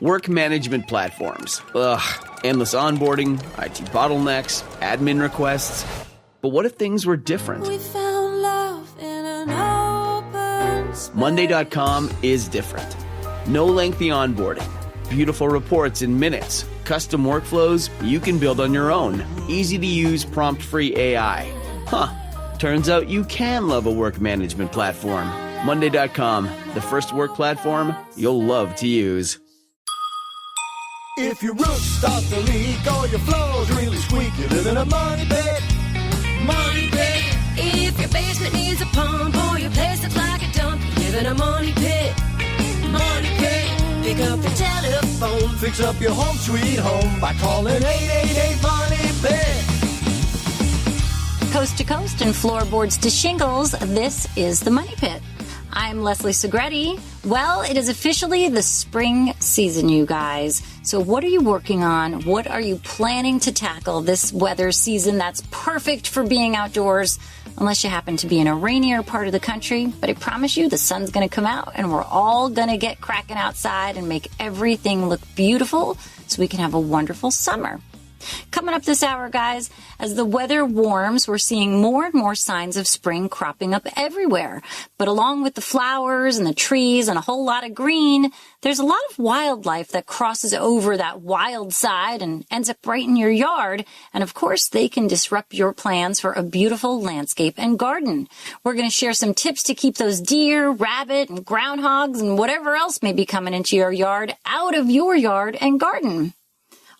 Work management platforms. Ugh, endless onboarding, IT bottlenecks, admin requests. But what if things were different? We found love in an open space. Monday.com is different. No lengthy onboarding. Beautiful reports in minutes. Custom workflows you can build on your own. Easy to use prompt-free AI. Turns out you can love a work management platform. Monday.com, the first work platform you'll love to use. If your roof starts to leak or your floor's really squeaky, you live in a money pit. Money pit. If your basement needs a pump or your place looks like a dump, you live in a money pit. Money pit. Pick up the telephone. Fix up your home sweet home by calling 888 Money Pit. Coast to coast and floorboards to shingles, this is the Money Pit. I'm Leslie Segretti. Well, it is officially the spring season, you guys. So what are you working on? What are you planning to tackle this weather season that's perfect for being outdoors? Unless you happen to be in a rainier part of the country. But I promise you the sun's going to come out and we're all going to get cracking outside and make everything look beautiful so we can have a wonderful summer. Coming up this hour, guys, as the weather warms, we're seeing more and more signs of spring cropping up everywhere. But along with the flowers and the trees and a whole lot of green, there's a lot of wildlife that crosses over that wild side and ends up right in your yard. And of course, they can disrupt your plans for a beautiful landscape and garden. We're going to share some tips to keep those deer, rabbit, and groundhogs and whatever else may be coming into your yard out of your yard and garden.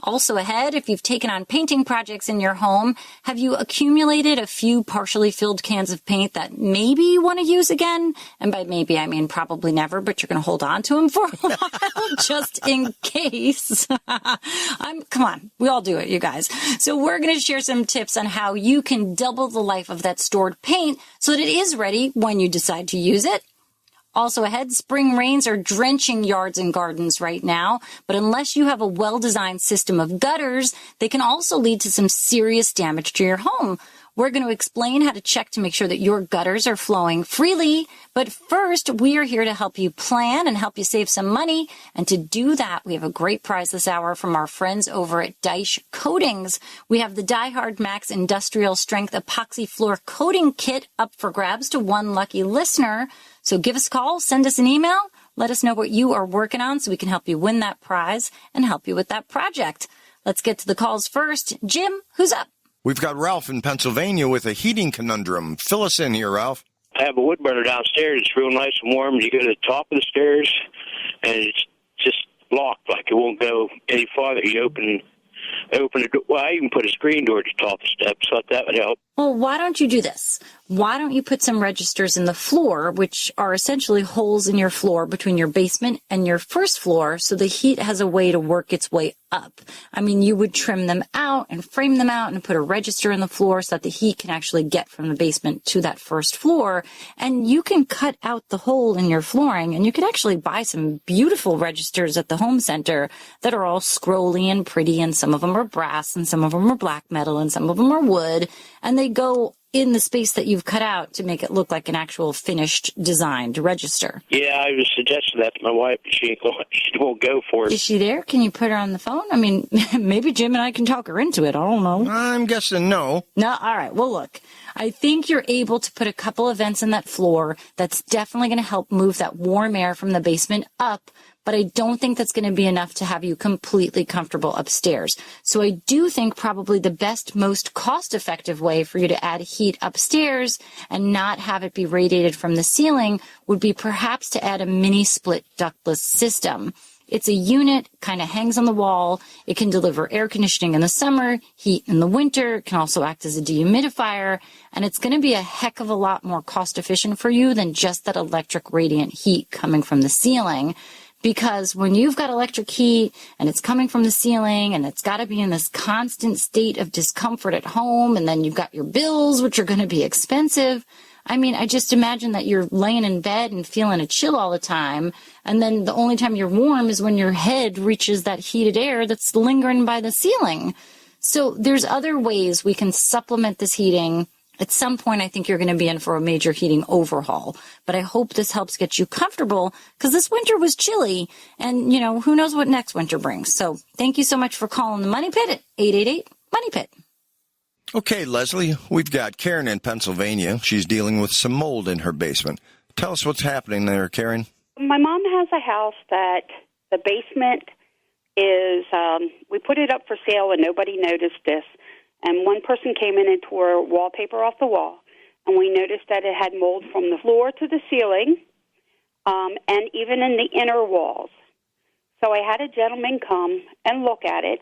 Also ahead, if you've taken on painting projects in your home, have you accumulated a few partially filled cans of paint that maybe you want to use again? And by maybe, I mean probably never, but you're going to hold on to them for a while just in case. Come on, we all do it, you guys. So we're going to share some tips on how you can double the life of that stored paint so that it is ready when you decide to use it. Also ahead, spring rains are drenching yards and gardens right now, but unless you have a well-designed system of gutters, they can also lead to some serious damage to your home. We're going to explain how to check to make sure that your gutters are flowing freely, but first, we are here to help you plan and help you save some money, and to do that, we have a great prize this hour from our friends over at Dyche Coatings. We have the Die Hard Max Industrial Strength Epoxy Floor Coating Kit up for grabs to one lucky listener. So give us a call, send us an email, let us know what you are working on so we can help you win that prize and help you with that project. Let's get to the calls first. Jim, who's up? We've got Ralph in Pennsylvania with a heating conundrum. Fill us in here, Ralph. I have a wood burner downstairs. It's real nice and warm. You go to the top of the stairs, and it's just locked, like it won't go any farther. You open the door. Well, I even put a screen door at the top of the steps. Thought that would help. Well, why don't you do this? Why don't you put some registers in the floor, which are essentially holes in your floor between your basement and your first floor, so the heat has a way to work its way up. I mean, you would trim them out and frame them out and put a register in the floor so that the heat can actually get from the basement to that first floor. And you can cut out the hole in your flooring, and you could actually buy some beautiful registers at the home center that are all scrolly and pretty, and some of them are brass, and some of them are black metal, and some of them are wood, and they go in the space that you've cut out to make it look like an actual finished designed register. Yeah, I was suggesting that to my wife, but she won't go for it. Is she there? Can you put her on the phone? I mean, maybe Jim and I can talk her into it. I don't know. I'm guessing no. No? All right. Well, look, I think you're able to put a couple of vents in that floor. That's definitely going to help move that warm air from the basement up, but I don't think that's going to be enough to have you completely comfortable upstairs. So I do think probably the best, most cost-effective way for you to add heat upstairs and not have it be radiated from the ceiling would be perhaps to add a mini split ductless system. It's a unit, kind of hangs on the wall. It can deliver air conditioning in the summer, heat in the winter. It can also act as a dehumidifier. And it's going to be a heck of a lot more cost efficient for you than just that electric radiant heat coming from the ceiling. Because when you've got electric heat and it's coming from the ceiling and it's got to be in this constant state of discomfort at home, and then you've got your bills, which are going to be expensive. I mean, I just imagine that you're laying in bed and feeling a chill all the time, and then the only time you're warm is when your head reaches that heated air that's lingering by the ceiling. So there's other ways we can supplement this heating at some point I think you're going to be in for a major heating overhaul. But I hope this helps get you comfortable because this winter was chilly and, who knows what next winter brings. So thank you so much for calling the Money Pit at 888-MONEY-PIT. Okay, Leslie, we've got Karen in Pennsylvania. She's dealing with some mold in her basement. Tell us what's happening there, Karen. My mom has a house that the basement is, we put it up for sale and nobody noticed this. And one person came in and tore wallpaper off the wall. And we noticed that it had mold from the floor to the ceiling and even in the inner walls. So I had a gentleman come and look at it.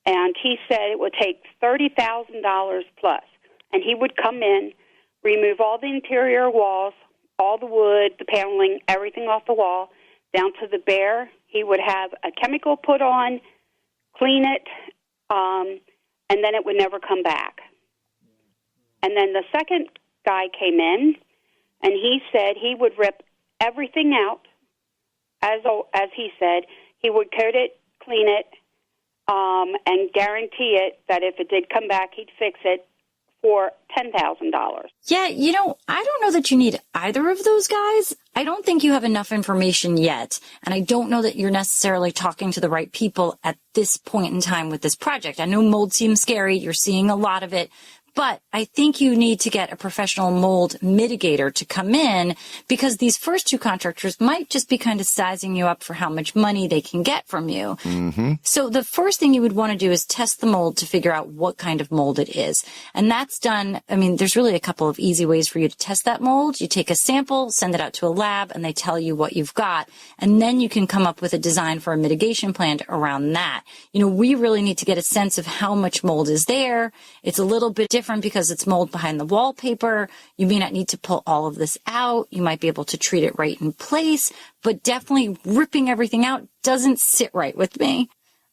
And he said it would take $30,000 plus. And he would come in, remove all the interior walls, all the wood, the paneling, everything off the wall, down to the bare. He would have a chemical put on, clean it, and then it would never come back. And then the second guy came in, and he said he would rip everything out, as he said. He would coat it, clean it, and guarantee it that if it did come back, he'd fix it for $10,000. Yeah, I don't know that you need either of those guys. I don't think you have enough information yet, and I don't know that you're necessarily talking to the right people at this point in time with this project. I know mold seems scary. You're seeing a lot of it. But I think you need to get a professional mold mitigator to come in because these first two contractors might just be kind of sizing you up for how much money they can get from you. Mm-hmm. So the first thing you would want to do is test the mold to figure out what kind of mold it is. And that's done. There's really a couple of easy ways for you to test that mold. You take a sample, send it out to a lab, and they tell you what you've got. And then you can come up with a design for a mitigation plan around that. We really need to get a sense of how much mold is there. It's a little bit different because it's mold behind the wallpaper. You may not need to pull all of this out. You might be able to treat it right in place, but definitely ripping everything out doesn't sit right with me.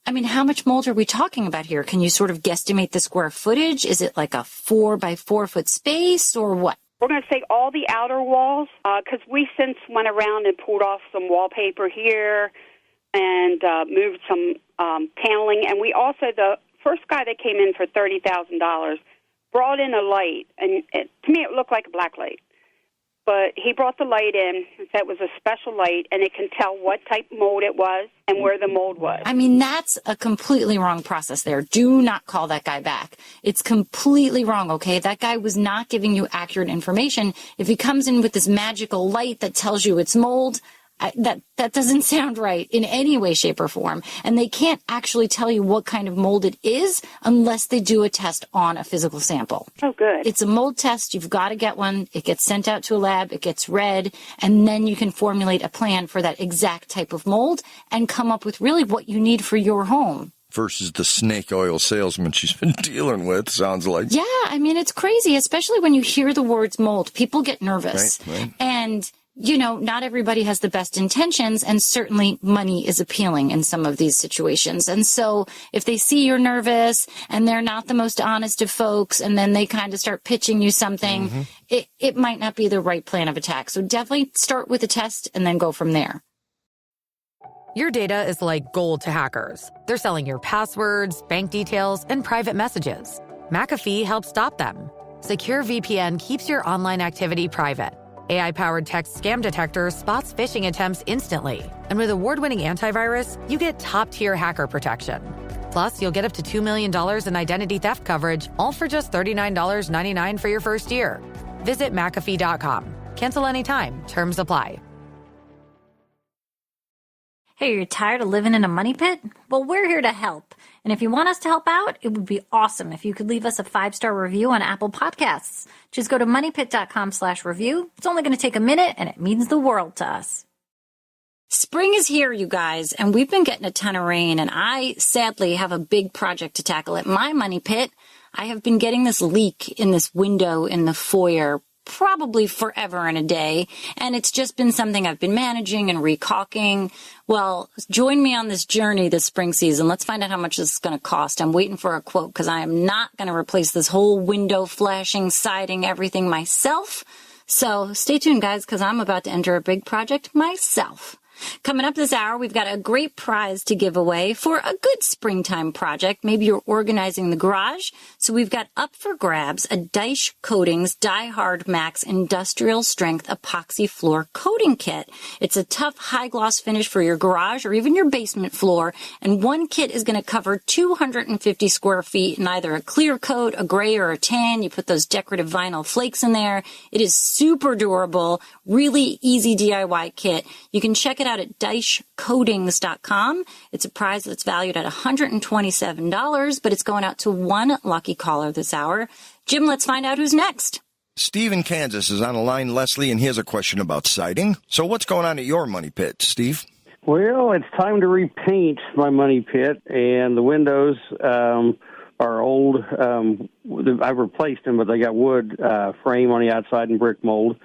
How much mold are we talking about here? Can you sort of guesstimate the square footage? Is it like a 4 by 4 foot space or what? We're going to say all the outer walls because we since went around and pulled off some wallpaper here and moved some paneling. And we also, the first guy that came in for $30,000 brought in a light, and to me it looked like a black light. But he brought the light in and said it was a special light, and it can tell what type of mold it was and where the mold was. That's a completely wrong process there. Do not call that guy back. It's completely wrong, okay? That guy was not giving you accurate information. If he comes in with this magical light that tells you it's mold, that doesn't sound right in any way, shape, or form. And they can't actually tell you what kind of mold it is unless they do a test on a physical sample. Oh, good. It's a mold test. You've got to get one. It gets sent out to a lab. It gets read. And then you can formulate a plan for that exact type of mold and come up with really what you need for your home. Versus the snake oil salesman she's been dealing with, sounds like. Yeah, it's crazy, especially when you hear the words mold. People get nervous. Right. And not everybody has the best intentions, and certainly money is appealing in some of these situations. And so if they see you're nervous and they're not the most honest of folks, and then they kind of start pitching you something, it might not be the right plan of attack. So definitely start with a test and then go from there. Your data is like gold to hackers. They're selling your passwords, bank details, and private messages. McAfee helps stop them. Secure VPN keeps your online activity private. AI-powered text scam detector spots phishing attempts instantly. And with award-winning antivirus, you get top-tier hacker protection. Plus, you'll get up to $2 million in identity theft coverage, all for just $39.99 for your first year. Visit McAfee.com. Cancel anytime. Terms apply. Hey, you're tired of living in a money pit? Well, we're here to help. And if you want us to help out, it would be awesome if you could leave us a 5-star review on Apple Podcasts. Just go to moneypit.com/review. It's only going to take a minute, and it means the world to us. Spring is here, you guys, and we've been getting a ton of rain, and I sadly have a big project to tackle at my money pit. I have been getting this leak in this window in the foyer probably forever and a day, and it's just been something I've been managing and recaulking. Well, join me on this journey this spring season. Let's find out how much this is going to cost. I'm waiting for a quote because I am not going to replace this whole window, flashing, siding, everything myself. So stay tuned, guys, because I'm about to enter a big project myself. Coming up this hour, we've got a great prize to give away for a good springtime project. Maybe you're organizing the garage. So we've got up for grabs a Daesh Coatings Die Hard Max Industrial Strength Epoxy Floor Coating Kit. It's a tough high gloss finish for your garage or even your basement floor. And one kit is going to cover 250 square feet in either a clear coat, a gray, or a tan. You put those decorative vinyl flakes in there. It is super durable, really easy DIY kit. You can check it out at DaeshCoatings.com. It's a prize that's valued at $127, but it's going out to one lucky caller this hour. Jim, let's find out who's next. Steve in Kansas is on the line, Leslie, and here's a question about siding. So what's going on at your money pit, Steve? Well, it's time to repaint my money pit, and the windows are old. I've replaced them, but they got wood frame on the outside and brick mold.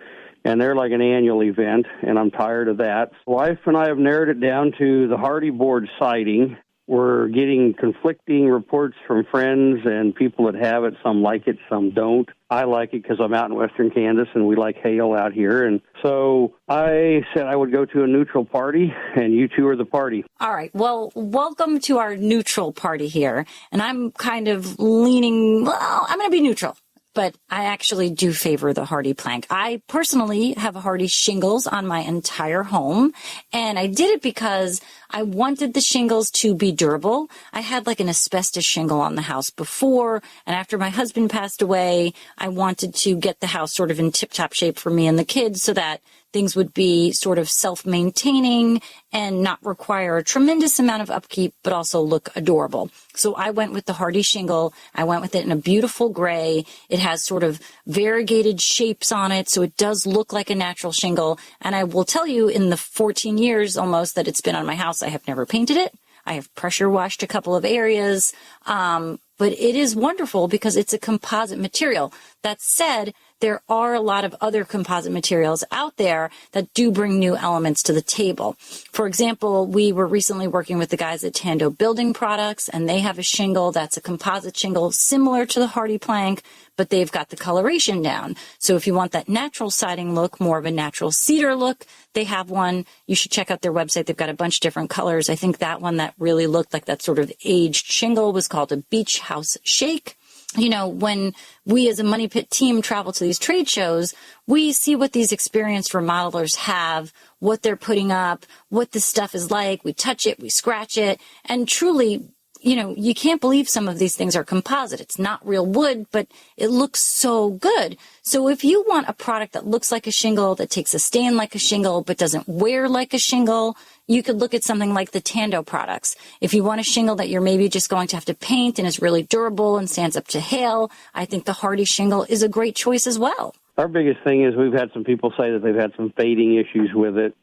And they're like an annual event, and I'm tired of that. Wife and I have narrowed it down to the hardy board siding. We're getting conflicting reports from friends and people that have it. Some like it, some don't. I like it because I'm out in western Kansas, and we like hail out here. And so I said I would go to a neutral party, and you two are the party. All right. Well, welcome to our neutral party here. And I'm kind of leaning, well, I'm going to be neutral. But I actually do favor the hardy plank. I personally have hardy shingles on my entire home, and I did it because I wanted the shingles to be durable. I had like an asbestos shingle on the house before, and after my husband passed away, I wanted to get the house sort of in tip-top shape for me and the kids so that things would be sort of self-maintaining and not require a tremendous amount of upkeep, but also look adorable. So I went with the hardy shingle. I went with it in a beautiful gray. It has sort of variegated shapes on it, so it does look like a natural shingle. And I will tell you, in the 14 years almost that it's been on my house, I have never painted it. I have pressure washed a couple of areas, but it is wonderful because it's a composite material. That said, there are a lot of other composite materials out there that do bring new elements to the table. For example, we were recently working with the guys at Tando Building Products, and they have a shingle that's a composite shingle similar to the hardy plank, but they've got the coloration down. So if you want that natural siding look, more of a natural cedar look, they have one. You should check out their website. They've got a bunch of different colors. I think that one that really looked like that sort of aged shingle was called a Beach House Shake. You know, when we as a Money Pit team travel to these trade shows, we see what these experienced remodelers have, what they're putting up, what the stuff is like. We touch it, we scratch it, and truly, you know, you can't believe some of these things are composite. It's not real wood, but it looks so good. So if you want a product that looks like a shingle, that takes a stain like a shingle, but doesn't wear like a shingle, you could look at something like the Tando products. If you want a shingle that you're maybe just going to have to paint and is really durable and stands up to hail, I think the hardy shingle is a great choice as well. Our biggest thing is we've had some people say that they've had some fading issues with it,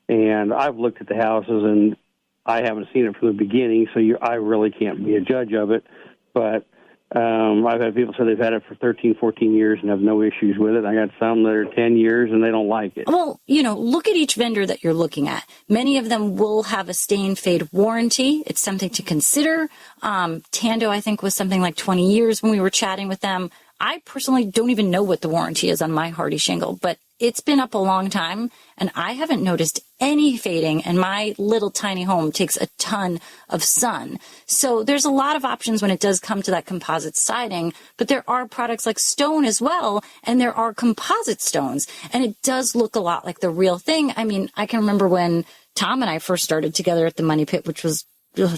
and I've looked at the houses, and I haven't seen it from the beginning, so I really can't be a judge of it. But I've had people say they've had it for 13, 14 years and have no issues with it. I got some that are 10 years and they don't like it. Well, you know, look at each vendor that you're looking at. Many of them will have a stain fade warranty. It's something to consider. Tando, I think, was something like 20 years when we were chatting with them. I personally don't even know what the warranty is on my hardy shingle, but it's been up a long time, and I haven't noticed any fading, and my little tiny home takes a ton of sun. So there's a lot of options when it does come to that composite siding, but there are products like stone as well, and there are composite stones, and it does look a lot like the real thing. I mean, I can remember when Tom and I first started together at the Money Pit, which was,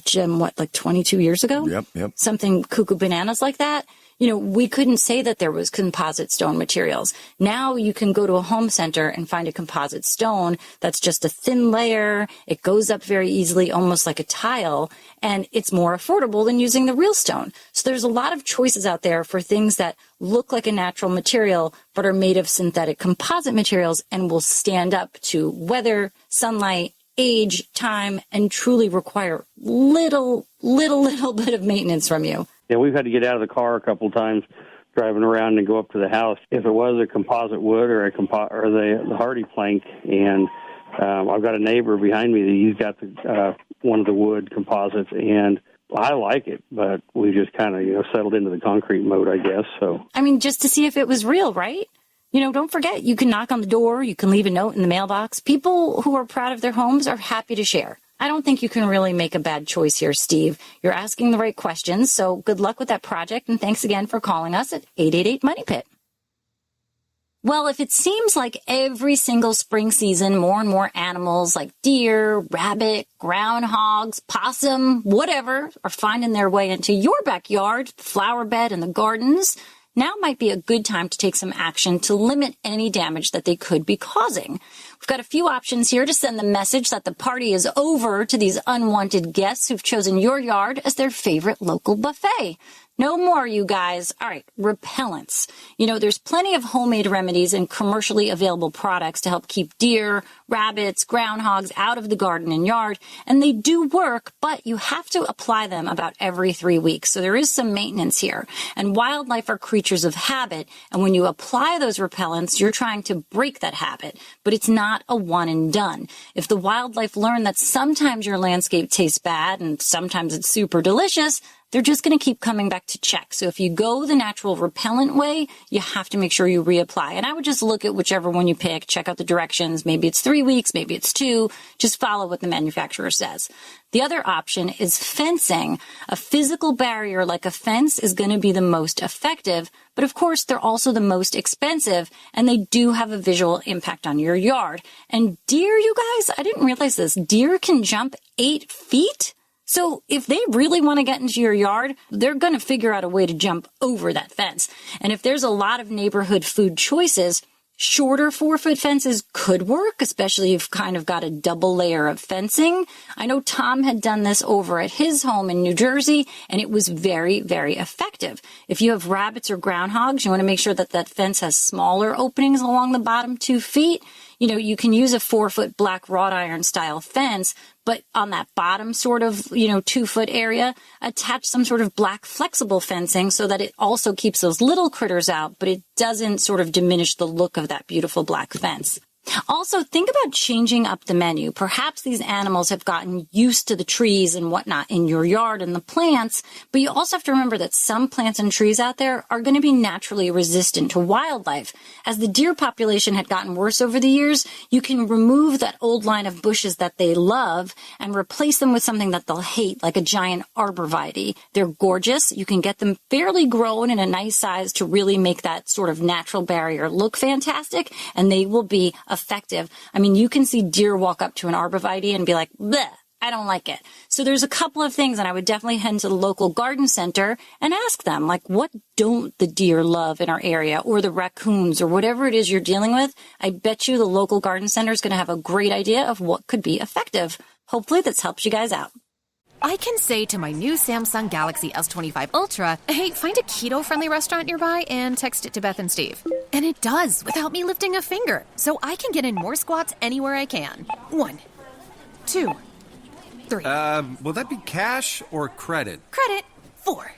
Jim, what, like 22 years ago? Yep. Something cuckoo bananas like that. You know, we couldn't say that there was composite stone materials. Now you can go to a home center and find a composite stone that's just a thin layer. It goes up very easily, almost like a tile, and it's more affordable than using the real stone. So there's a lot of choices out there for things that look like a natural material but are made of synthetic composite materials and will stand up to weather, sunlight, age, time, and truly require little bit of maintenance from you. Yeah, we've had to get out of the car a couple of times driving around and go up to the house. If it was a composite wood or the hardy plank, and I've got a neighbor behind me that he's got one of the wood composites, and I like it, but we just kind of settled into the concrete mode, I guess. So I mean, just to see if it was real, right? Don't forget, you can knock on the door, you can leave a note in the mailbox. People who are proud of their homes are happy to share. I don't think you can really make a bad choice here, Steve. You're asking the right questions, so good luck with that project, and thanks again for calling us at 888-MONEY-PIT. Well, if it seems like every single spring season, more and more animals like deer, rabbit, groundhogs, possum, whatever, are finding their way into your backyard, the flower bed, and the gardens, now might be a good time to take some action to limit any damage that they could be causing. We've got a few options here to send the message that the party is over to these unwanted guests who've chosen your yard as their favorite local buffet. No more, you guys. All right, repellents. There's plenty of homemade remedies and commercially available products to help keep deer, rabbits, groundhogs out of the garden and yard, and they do work, but you have to apply them about every 3 weeks. So there is some maintenance here. And wildlife are creatures of habit, and when you apply those repellents, you're trying to break that habit, but it's not a one and done. If the wildlife learn that sometimes your landscape tastes bad and sometimes it's super delicious, they're just going to keep coming back to check. So if you go the natural repellent way, you have to make sure you reapply. And I would just look at whichever one you pick, check out the directions. Maybe it's 3 weeks, maybe it's 2. Just follow what the manufacturer says. The other option is fencing. A physical barrier like a fence is going to be the most effective, but of course they're also the most expensive, and they do have a visual impact on your yard. And deer, you guys, I didn't realize this, deer can jump 8 feet? So if they really want to get into your yard, they're going to figure out a way to jump over that fence. And if there's a lot of neighborhood food choices, shorter 4-foot fences could work, especially if you've kind of got a double layer of fencing. I know Tom had done this over at his home in New Jersey, and it was very, very effective. If you have rabbits or groundhogs, you want to make sure that that fence has smaller openings along the bottom 2 feet. You can use a 4-foot black wrought iron style fence, but on that bottom sort of, 2-foot area, attach some sort of black flexible fencing so that it also keeps those little critters out, but it doesn't sort of diminish the look of that beautiful black fence. Also, think about changing up the menu. Perhaps these animals have gotten used to the trees and whatnot in your yard and the plants, but you also have to remember that some plants and trees out there are going to be naturally resistant to wildlife. As the deer population had gotten worse over the years, you can remove that old line of bushes that they love and replace them with something that they'll hate, like a giant arborvitae. They're gorgeous. You can get them fairly grown in a nice size to really make that sort of natural barrier look fantastic, and they will be effective. I mean, you can see deer walk up to an arborvitae and be like, bleh, I don't like it. So there's a couple of things, and I would definitely head to the local garden center and ask them, like, what don't the deer love in our area, or the raccoons, or whatever it is you're dealing with? I bet you the local garden center is going to have a great idea of what could be effective. Hopefully this helps you guys out. I can say to my new Samsung Galaxy S25 Ultra, hey, find a keto-friendly restaurant nearby and text it to Beth and Steve. And it does, without me lifting a finger. So I can get in more squats anywhere I can. 1, 2, 3. Will that be cash or credit? Credit. 4.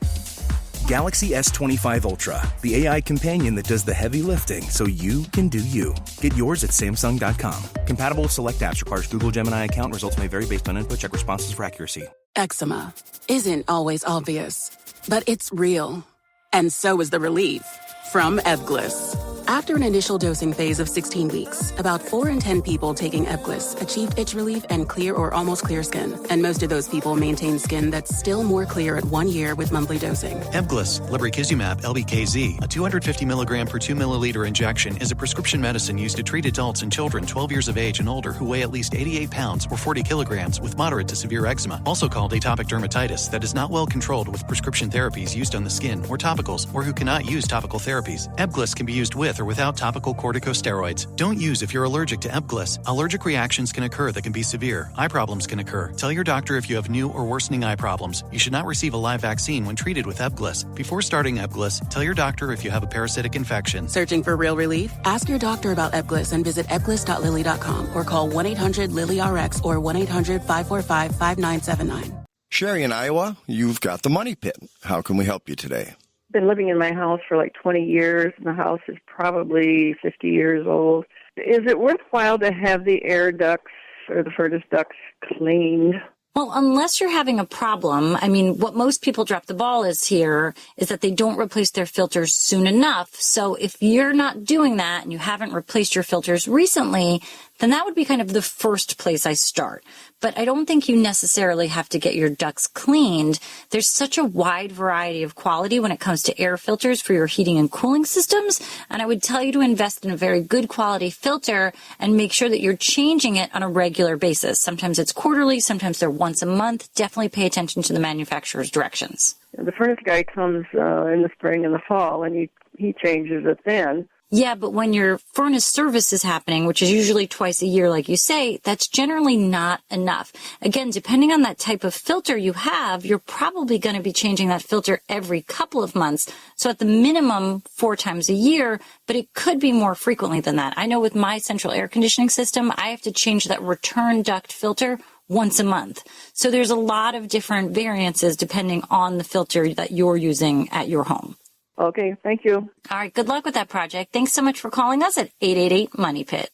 Galaxy S25 Ultra, the AI companion that does the heavy lifting so you can do you. Get yours at Samsung.com. Compatible with select apps. Requires Google Gemini account. Results may vary based on input. Check responses for accuracy. Eczema isn't always obvious, but it's real. And so is the relief from Ebglyss. After an initial dosing phase of 16 weeks, about 4 in 10 people taking Ebglyss achieved itch relief and clear or almost clear skin. And most of those people maintain skin that's still more clear at 1 year with monthly dosing. Ebglyss, lebrikizumab, LBKZ, a 250 milligram per 2 milliliter injection, is a prescription medicine used to treat adults and children 12 years of age and older who weigh at least 88 pounds or 40 kilograms with moderate to severe eczema, also called atopic dermatitis, that is not well controlled with prescription therapies used on the skin or topicals, or who cannot use topical therapies. Ebglyss can be used with or without topical corticosteroids. Don't use if you're allergic to Ebglyss. Allergic reactions can occur that can be severe. Eye problems can occur. Tell your doctor if you have new or worsening eye problems. You should not receive a live vaccine when treated with Ebglyss. Before starting Ebglyss, tell your doctor if you have a parasitic infection. Searching for real relief? Ask your doctor about Ebglyss and visit ebglyss.lilly.com or call 1-800-LILY-RX or 1-800-545-5979. Sherry in Iowa, you've got the Money Pit. How can we help you today? Been living in my house for like 20 years, and the house is probably 50 years old. Is it worthwhile to have the air ducts or the furnace ducts cleaned? Well, unless you're having a problem, I mean, what most people drop the ball is that they don't replace their filters soon enough. So if you're not doing that and you haven't replaced your filters recently, then that would be kind of the first place I start. But I don't think you necessarily have to get your ducts cleaned. There's such a wide variety of quality when it comes to air filters for your heating and cooling systems. And I would tell you to invest in a very good quality filter and make sure that you're changing it on a regular basis. Sometimes it's quarterly, sometimes they're once a month. Definitely pay attention to the manufacturer's directions. The furnace guy comes in the spring and the fall, and he changes it then. Yeah, but when your furnace service is happening, which is usually twice a year, like you say, that's generally not enough. Again, depending on that type of filter you have, you're probably going to be changing that filter every couple of months. So at the minimum, 4 times a year, but it could be more frequently than that. I know with my central air conditioning system, I have to change that return duct filter once a month. So there's a lot of different variances depending on the filter that you're using at your home. Okay, thank you. All right, good luck with that project. Thanks so much for calling us at 888-MONEY-PIT.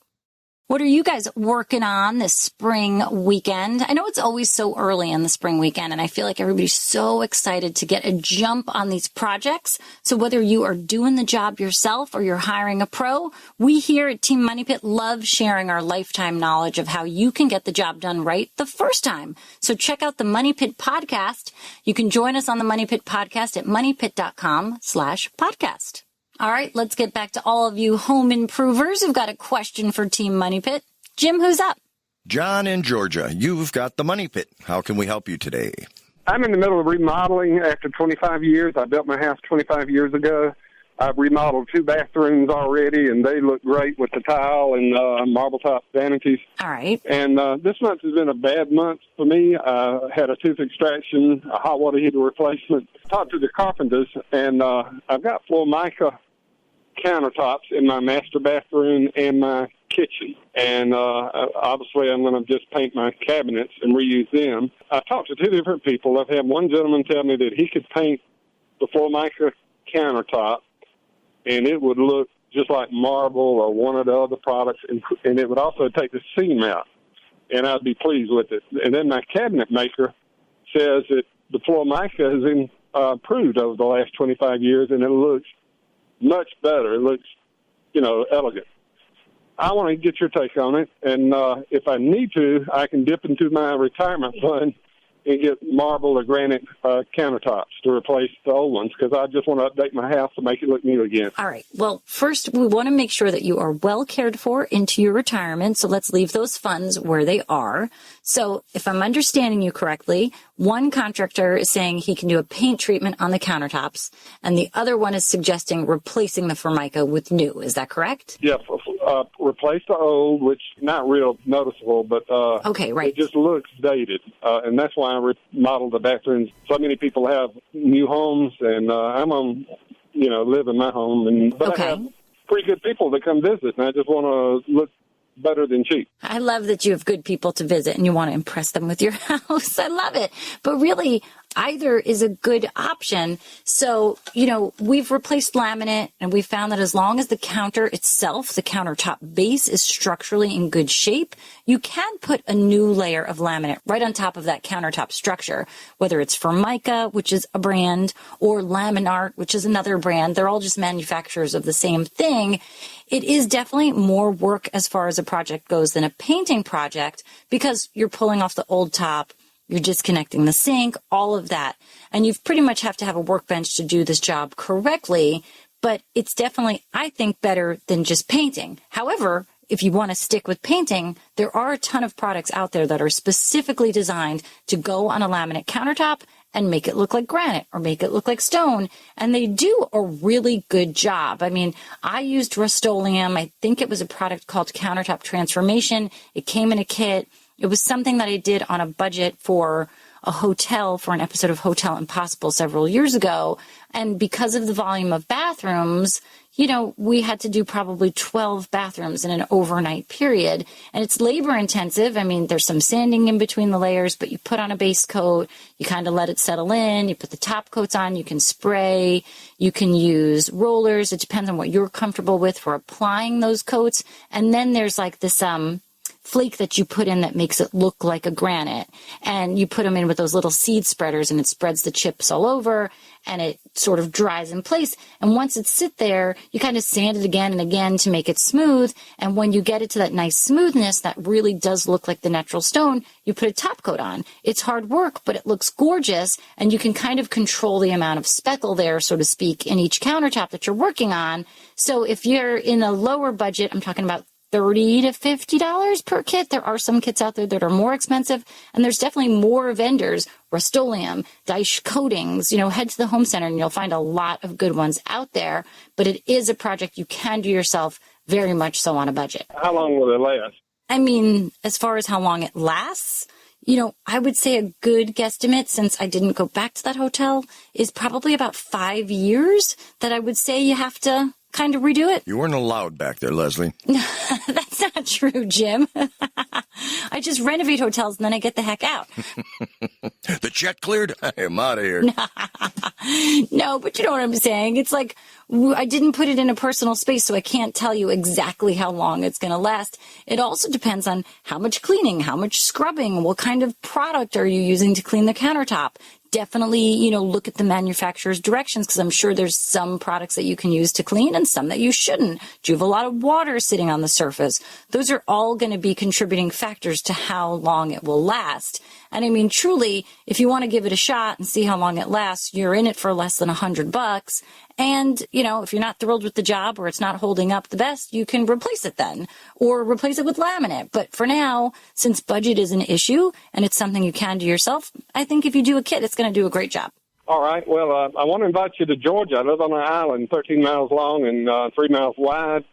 What are you guys working on this spring weekend? I know it's always so early in the spring weekend, and I feel like everybody's so excited to get a jump on these projects. So whether you are doing the job yourself or you're hiring a pro, we here at Team Money Pit love sharing our lifetime knowledge of how you can get the job done right the first time. So check out the Money Pit podcast. You can join us on the Money Pit podcast at moneypit.com/podcast. All right, let's get back to all of you home improvers who've got a question for Team Money Pit. Jim, who's up? John in Georgia, you've got the Money Pit. How can we help you today? I'm in the middle of remodeling after 25 years. I built my house 25 years ago. I've remodeled 2 bathrooms already, and they look great with the tile and marble top vanities. All right. And this month has been a bad month for me. I had a tooth extraction, a hot water heater replacement. Talked to the carpenters, and I've got floor mica countertops in my master bathroom and my kitchen. And obviously I'm going to just paint my cabinets and reuse them. I talked to 2 different people. I've had one gentleman tell me that he could paint the floor mica countertop and it would look just like marble or one of the other products, and it would also take the seam out, and I'd be pleased with it. And then my cabinet maker says that the floor mica has improved over the last 25 years, and it looks much better. It looks, elegant. I want to get your take on it, and if I need to, I can dip into my retirement fund and get marble or granite countertops to replace the old ones, because I just want to update my house to make it look new again. All right. Well, first, we want to make sure that you are well cared for into your retirement, so let's leave those funds where they are. So if I'm understanding you correctly, one contractor is saying he can do a paint treatment on the countertops, and the other one is suggesting replacing the Formica with new. Is that correct? Yes. Replace the old, which not real noticeable, but okay, right. It just looks dated, and that's why I remodeled the bathrooms. So many people have new homes, and I'm on, live in my home, but I have pretty good people that come visit, and I just want to look better than cheap. I love that you have good people to visit and you want to impress them with your house. I love it. But really, either is a good option. So, we've replaced laminate, and we found that as long as the counter itself, the countertop base, is structurally in good shape, you can put a new layer of laminate right on top of that countertop structure, whether it's Formica, which is a brand, or Laminart, which is another brand. They're all just manufacturers of the same thing. It is definitely more work as far as a project goes than a painting project, because you're pulling off the old top, you're disconnecting the sink, all of that. And you pretty much have to have a workbench to do this job correctly, but it's definitely, I think, better than just painting. However, if you want to stick with painting, there are a ton of products out there that are specifically designed to go on a laminate countertop and make it look like granite or make it look like stone. And they do a really good job. I mean, I used Rust-Oleum. I think it was a product called Countertop Transformation. It came in a kit. It was something that I did on a budget for a hotel, for an episode of Hotel Impossible several years ago. And because of the volume of bathrooms, we had to do probably 12 bathrooms in an overnight period. And it's labor intensive. I mean, there's some sanding in between the layers, but you put on a base coat, you kind of let it settle in, you put the top coats on, you can spray, you can use rollers. It depends on what you're comfortable with for applying those coats. And then there's like this, flake that you put in that makes it look like a granite. And you put them in with those little seed spreaders, and it spreads the chips all over, and it sort of dries in place. And once it sit there, you kind of sand it again and again to make it smooth. And when you get it to that nice smoothness that really does look like the natural stone, you put a top coat on. It's hard work, but it looks gorgeous, and you can kind of control the amount of speckle there, so to speak, in each countertop that you're working on. So if you're in a lower budget, I'm talking about $30 to $50 per kit. There are some kits out there that are more expensive, and there's definitely more vendors, Rust-Oleum, Daesh Coatings, head to the home center and you'll find a lot of good ones out there, but it is a project you can do yourself, very much so on a budget. How long will it last? I mean, as far as how long it lasts, I would say a good guesstimate, since I didn't go back to that hotel, is probably about 5 years that I would say you have to kind of redo it. You weren't allowed back there, Leslie. That's not true, Jim. I just renovate hotels and then I get the heck out. The check cleared? I am out of here. No, but you know what I'm saying. It's like I didn't put it in a personal space, so I can't tell you exactly how long it's going to last. It also depends on how much cleaning, how much scrubbing, what kind of product are you using to clean the countertop. Definitely, look at the manufacturer's directions, because I'm sure there's some products that you can use to clean and some that you shouldn't. Do you have a lot of water sitting on the surface? Those are all going to be contributing factors to how long it will last. And I mean, truly, if you want to give it a shot and see how long it lasts, you're in it for less than $100. And, if you're not thrilled with the job or it's not holding up the best, you can replace it then, or replace it with laminate. But for now, since budget is an issue and it's something you can do yourself, I think if you do a kit, it's going to do a great job. All right. Well, I want to invite you to Georgia. I live on an island 13 miles long and 3 miles wide.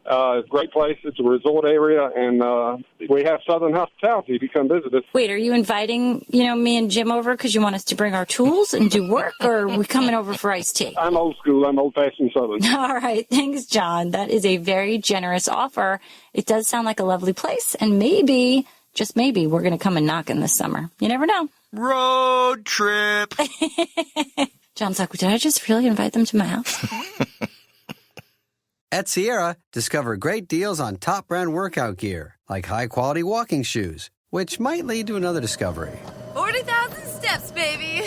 It's a great place. It's a resort area, and we have Southern hospitality if you come visit us. Wait, are you inviting, me and Jim over because you want us to bring our tools and do work, or are we coming over for iced tea? I'm old school. I'm old-fashioned Southern. All right. Thanks, John. That is a very generous offer. It does sound like a lovely place, and maybe, just maybe, we're going to come and knock in this summer. You never know. Road trip. John's like, did I just really invite them to my house? At Sierra, discover great deals on top brand workout gear, like high-quality walking shoes, which might lead to another discovery. 40,000 steps, baby.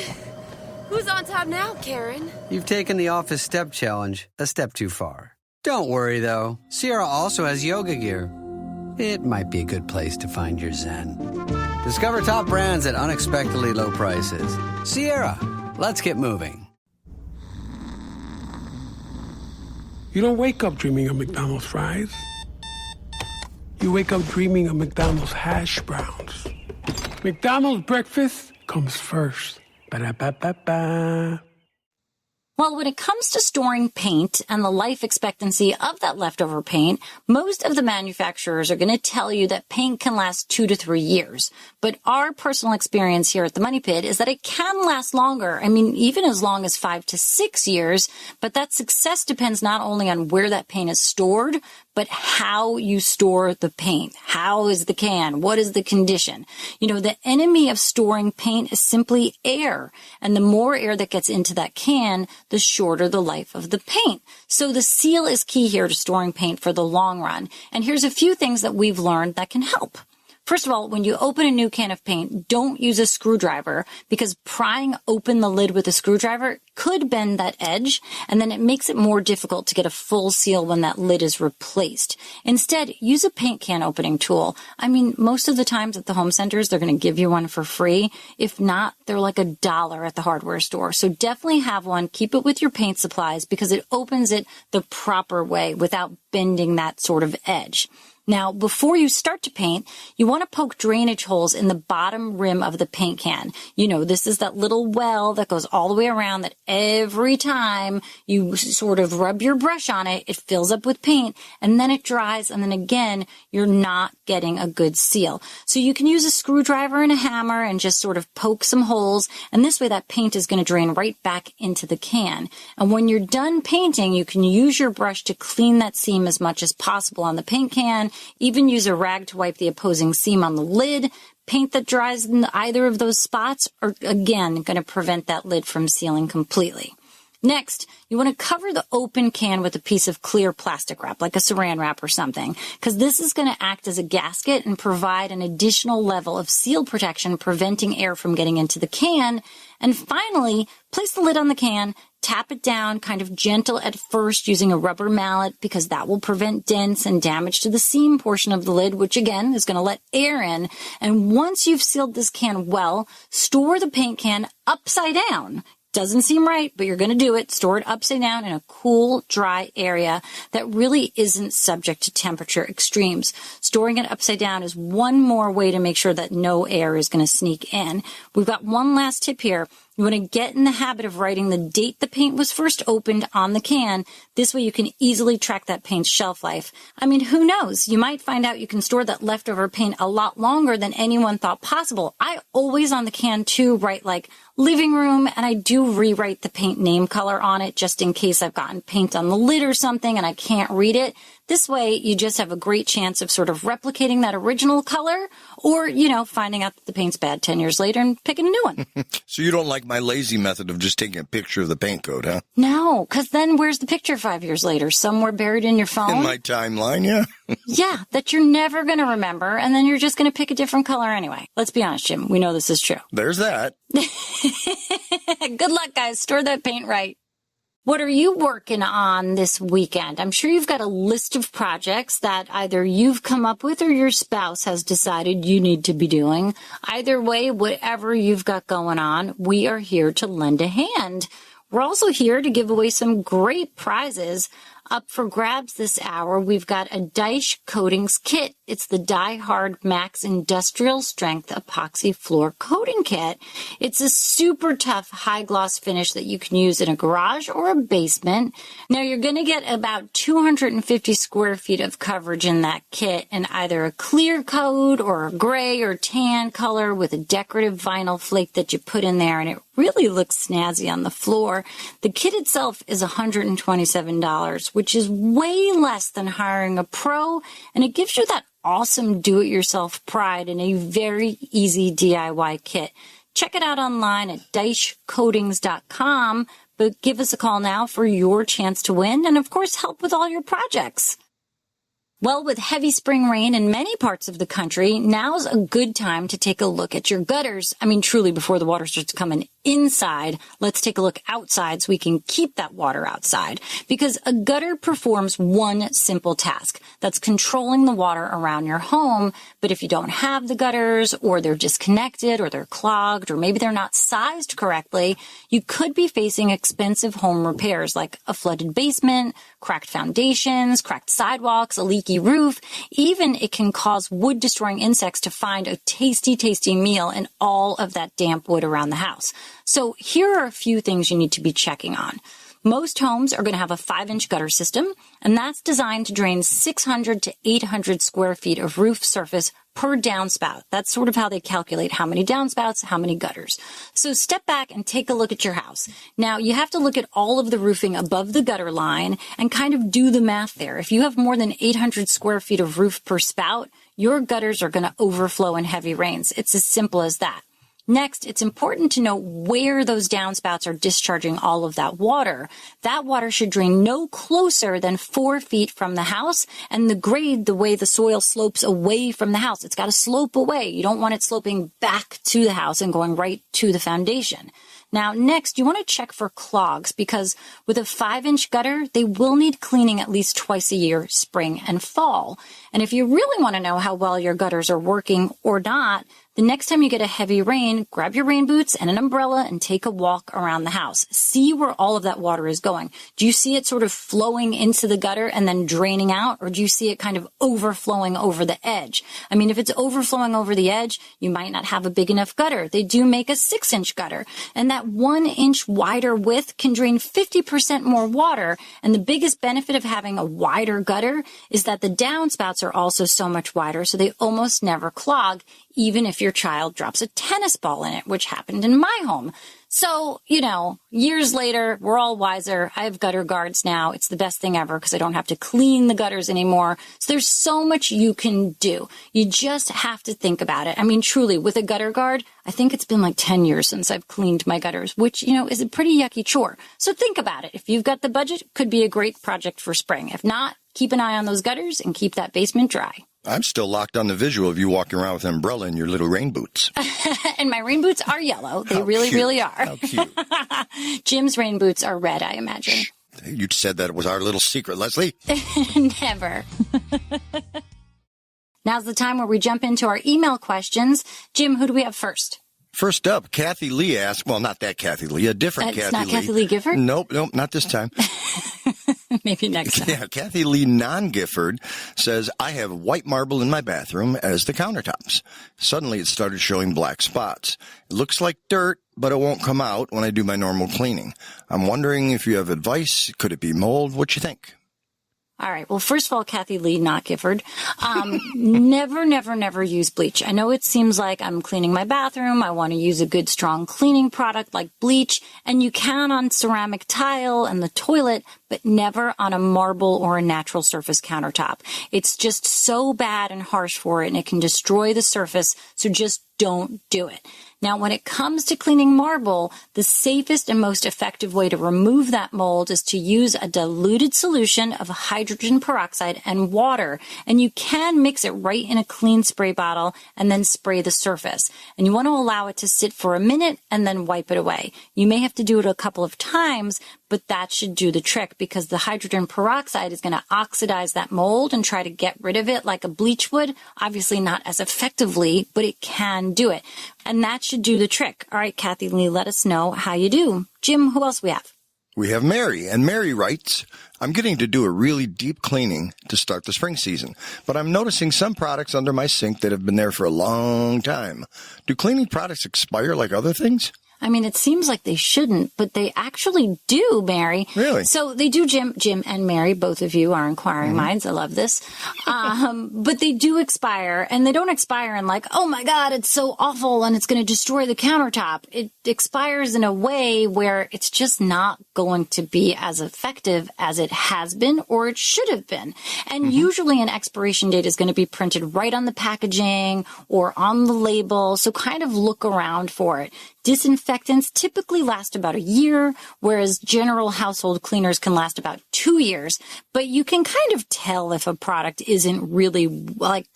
Who's on top now, Karen? You've taken the office step challenge a step too far. Don't worry, though. Sierra also has yoga gear. It might be a good place to find your zen. Discover top brands at unexpectedly low prices. Sierra, let's get moving. You don't wake up dreaming of McDonald's fries. You wake up dreaming of McDonald's hash browns. McDonald's breakfast comes first. Ba-da-ba-ba-ba. Well, when it comes to storing paint and the life expectancy of that leftover paint, most of the manufacturers are going to tell you that paint can last 2 to 3 years. But our personal experience here at the Money Pit is that it can last longer. I mean, even as long as 5 to 6 years. But that success depends not only on where that paint is stored, but how you store the paint. How is the can? What is the condition? The enemy of storing paint is simply air. And the more air that gets into that can, the shorter the life of the paint. So the seal is key here to storing paint for the long run. And here's a few things that we've learned that can help. First of all, when you open a new can of paint, don't use a screwdriver, because prying open the lid with a screwdriver could bend that edge, and then it makes it more difficult to get a full seal when that lid is replaced. Instead, use a paint can opening tool. I mean, most of the times at the home centers, they're going to give you one for free. If not, they're like $1 at the hardware store. So definitely have one. Keep it with your paint supplies, because it opens it the proper way without bending that sort of edge. Now, before you start to paint, you want to poke drainage holes in the bottom rim of the paint can. This is that little well that goes all the way around that every time you sort of rub your brush on it, it fills up with paint, and then it dries, and then again, you're not getting a good seal. So you can use a screwdriver and a hammer and just sort of poke some holes, and this way that paint is going to drain right back into the can. And when you're done painting, you can use your brush to clean that seam as much as possible on the paint can. Even use a rag to wipe the opposing seam on the lid. Paint that dries in either of those spots are, again, going to prevent that lid from sealing completely. Next, you want to cover the open can with a piece of clear plastic wrap, like a saran wrap or something, because this is going to act as a gasket and provide an additional level of seal protection, preventing air from getting into the can. And finally, place the lid on the can, tap it down, kind of gentle at first using a rubber mallet, because that will prevent dents and damage to the seam portion of the lid, which again is going to let air in. And once you've sealed this can well, store the paint can upside down. Doesn't seem right, but you're going to do it. Store it upside down in a cool, dry area that really isn't subject to temperature extremes. Storing it upside down is one more way to make sure that no air is going to sneak in. We've got one last tip here. You want to get in the habit of writing the date the paint was first opened on the can. This way you can easily track that paint's shelf life. I mean, who knows? You might find out you can store that leftover paint a lot longer than anyone thought possible. I always on the can too write like living room, and I do rewrite the paint name color on it just in case I've gotten paint on the lid or something and I can't read it. This way, you just have a great chance of sort of replicating that original color or, finding out that the paint's bad 10 years later and picking a new one. So you don't like my lazy method of just taking a picture of the paint coat, huh? No, because then where's the picture 5 years later? Somewhere buried in your phone? In my timeline, yeah. Yeah, that you're never going to remember, and then you're just going to pick a different color anyway. Let's be honest, Jim. We know this is true. There's that. Good luck, guys. Store that paint right. What are you working on this weekend? I'm sure you've got a list of projects that either you've come up with or your spouse has decided you need to be doing. Either way, whatever you've got going on, we are here to lend a hand. We're also here to give away some great prizes. Up for grabs this hour, we've got a Daesh Coatings Kit. It's the Die Hard Max Industrial Strength Epoxy Floor Coating Kit. It's a super tough high gloss finish that you can use in a garage or a basement. Now, you're going to get about 250 square feet of coverage in that kit in either a clear coat or a gray or tan color with a decorative vinyl flake that you put in there, and it really looks snazzy on the floor. The kit itself is $127, which is way less than hiring a pro, and it gives you that awesome do-it-yourself pride in a very easy DIY kit. Check it out online at daeshcoatings.com, but give us a call now for your chance to win and, of course, help with all your projects. Well, with heavy spring rain in many parts of the country, now's a good time to take a look at your gutters. I mean, truly, before the water starts coming inside, let's take a look outside so we can keep that water outside. Because a gutter performs one simple task. That's controlling the water around your home. But if you don't have the gutters, or they're disconnected, or they're clogged, or maybe they're not sized correctly, you could be facing expensive home repairs like a flooded basement, cracked foundations, cracked sidewalks, a leaky roof. Even it can cause wood-destroying insects to find a tasty, tasty meal in all of that damp wood around the house. So here are a few things you need to be checking on. Most homes are going to have a 5-inch gutter system, and that's designed to drain 600 to 800 square feet of roof surface per downspout. That's sort of how they calculate how many downspouts, how many gutters. So step back and take a look at your house. Now, you have to look at all of the roofing above the gutter line and kind of do the math there. If you have more than 800 square feet of roof per spout, your gutters are going to overflow in heavy rains. It's as simple as that. Next, it's important to know where those downspouts are discharging all of that water. That water should drain no closer than 4 feet from the house, and the grade, the way the soil slopes away from the house, it's got to slope away. You don't want it sloping back to the house and going right to the foundation. Now, next, you want to check for clogs, because with a 5-inch gutter, they will need cleaning at least twice a year, spring and fall. And if you really want to know how well your gutters are working or not, the next time you get a heavy rain, grab your rain boots and an umbrella and take a walk around the house. See where all of that water is going. Do you see it sort of flowing into the gutter and then draining out, or do you see it kind of overflowing over the edge? I mean, if it's overflowing over the edge, you might not have a big enough gutter. They do make a 6-inch gutter, and that 1-inch wider width can drain 50% more water. And the biggest benefit of having a wider gutter is that the downspouts are also so much wider, so they almost never clog, even if your child drops a tennis ball in it, which happened in my home. So, years later, we're all wiser. I have gutter guards now. It's the best thing ever because I don't have to clean the gutters anymore. So there's so much you can do. You just have to think about it. I mean, truly, with a gutter guard, I think it's been like 10 years since I've cleaned my gutters, which, is a pretty yucky chore. So think about it. If you've got the budget, it could be a great project for spring. If not, keep an eye on those gutters and keep that basement dry. I'm still locked on the visual of you walking around with an umbrella and your little rain boots. And my rain boots are yellow. They really are. How cute. Jim's rain boots are red, I imagine. You said that it was our little secret, Leslie. Never. Now's the time where we jump into our email questions. Jim, who do we have first? First up, Kathy Lee asked, well, not that Kathy Lee, a different Kathy Lee. It's not Kathy Lee Gifford? Nope, not this time. Maybe next time. Yeah, Kathy Lee non-Gifford says, I have white marble in my bathroom as the countertops. Suddenly it started showing black spots. It looks like dirt, but it won't come out when I do my normal cleaning. I'm wondering if you have advice. Could it be mold? What you think? All right. Well, first of all, Kathy Lee, not Gifford. Never use bleach. I know it seems like I'm cleaning my bathroom. I want to use a good, strong cleaning product like bleach. And you can on ceramic tile and the toilet, but never on a marble or a natural surface countertop. It's just so bad and harsh for it, and it can destroy the surface. So just don't do it. Now, when it comes to cleaning marble, the safest and most effective way to remove that mold is to use a diluted solution of hydrogen peroxide and water. And you can mix it right in a clean spray bottle and then spray the surface. And you want to allow it to sit for a minute and then wipe it away. You may have to do it a couple of times, but that should do the trick because the hydrogen peroxide is going to oxidize that mold and try to get rid of it like a bleach would. Obviously not as effectively, but it can do it. And that should do the trick. All right, Kathy Lee, let us know how you do. Jim, who else we have? We have Mary, and Mary writes, I'm getting to do a really deep cleaning to start the spring season, but I'm noticing some products under my sink that have been there for a long time. Do cleaning products expire like other things? I mean, it seems like they shouldn't, but they actually do, Mary. Really? So they do, Jim and Mary, both of you are inquiring minds. I love this. But they do expire, and they don't expire in like, oh my God, it's so awful and it's going to destroy the countertop. It expires in a way where it's just not going to be as effective as it has been or it should have been. And usually an expiration date is going to be printed right on the packaging or on the label. So kind of look around for it. Disinfectants typically last about a year, whereas general household cleaners can last about 2 years. But you can kind of tell if a product isn't really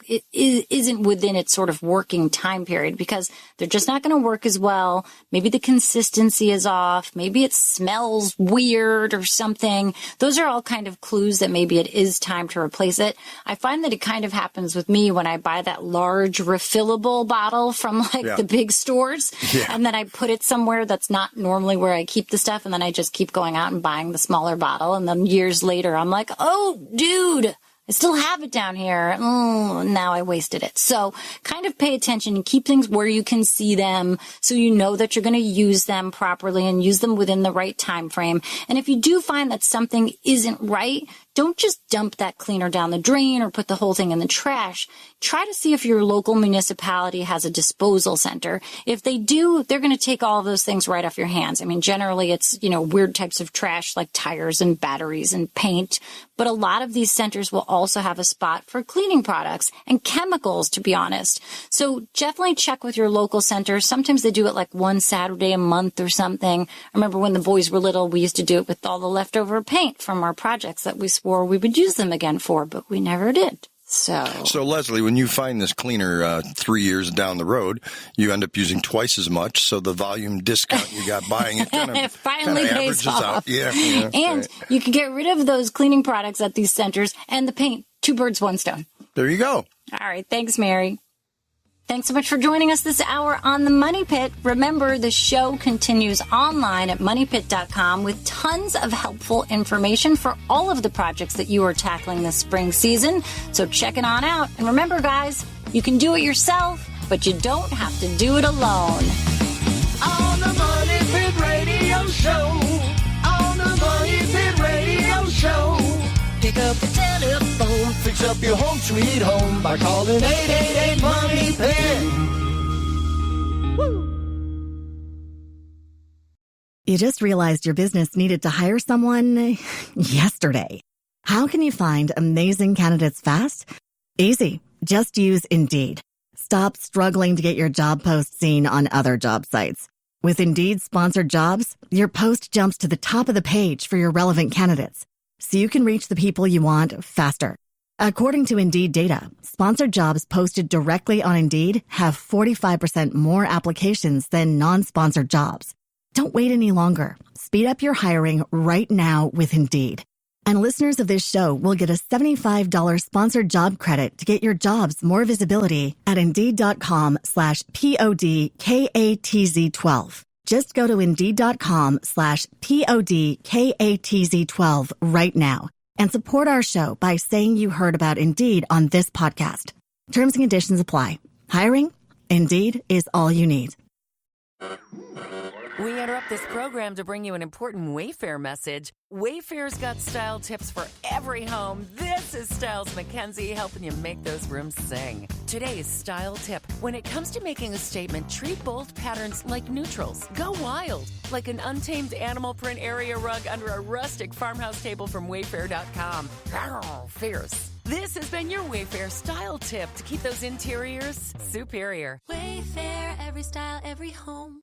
it isn't within its sort of working time period because they're just not going to work as well. Maybe the consistency is off. Maybe it smells weird or something. Those are all kind of clues that maybe it is time to replace it. I find that it kind of happens with me when I buy that large refillable bottle from the big stores. Yeah. And then I put it somewhere that's not normally where I keep the stuff. And then I just keep going out and buying the smaller bottle. And then years later, I'm like, oh, dude, I still have it down here. Now I wasted it. So kind of pay attention and keep things where you can see them so you know that you're going to use them properly and use them within the right time frame. And if you do find that something isn't right, don't just dump that cleaner down the drain or put the whole thing in the trash. Try to see if your local municipality has a disposal center. If they do, they're going to take all of those things right off your hands. I mean, generally it's, weird types of trash like tires and batteries and paint. But a lot of these centers will also have a spot for cleaning products and chemicals, to be honest. So definitely check with your local center. Sometimes they do it like one Saturday a month or something. I remember when the boys were little, we used to do it with all the leftover paint from our projects that we swore we would use them again for, but we never did. So Leslie, when you find this cleaner 3 years down the road, you end up using twice as much. So the volume discount you got buying it kind of finally pays off. Out. Yeah, and you can get rid of those cleaning products at these centers and the paint. 2 birds, 1 stone. There you go. All right. Thanks, Mary. Thanks so much for joining us this hour on The Money Pit. Remember, the show continues online at moneypit.com with tons of helpful information for all of the projects that you are tackling this spring season. So check it on out. And remember, guys, you can do it yourself, but you don't have to do it alone. On the Money Pit Radio Show. On the Money Pit Radio Show. Pick up the telephone, fix up your home sweet home by calling 888 Money Pit. Woo! You just realized your business needed to hire someone yesterday. How can you find amazing candidates fast? Easy. Just use Indeed. Stop struggling to get your job post seen on other job sites. With Indeed sponsored jobs, your post jumps to the top of the page for your relevant candidates, so you can reach the people you want faster. According to Indeed data, sponsored jobs posted directly on Indeed have 45% more applications than non-sponsored jobs. Don't wait any longer. Speed up your hiring right now with Indeed. And listeners of this show will get a $75 sponsored job credit to get your jobs more visibility at Indeed.com/PODKATZ12. Just go to Indeed.com/PODKATZ12 right now and support our show by saying you heard about Indeed on this podcast. Terms and conditions apply. Hiring? Indeed is all you need. We interrupt this program to bring you an important Wayfair message. Wayfair's got style tips for every home. This is Styles McKenzie helping you make those rooms sing. Today's style tip. When it comes to making a statement, treat bold patterns like neutrals. Go wild, like an untamed animal print area rug under a rustic farmhouse table from Wayfair.com. Fierce. This has been your Wayfair style tip to keep those interiors superior. Wayfair, every style, every home.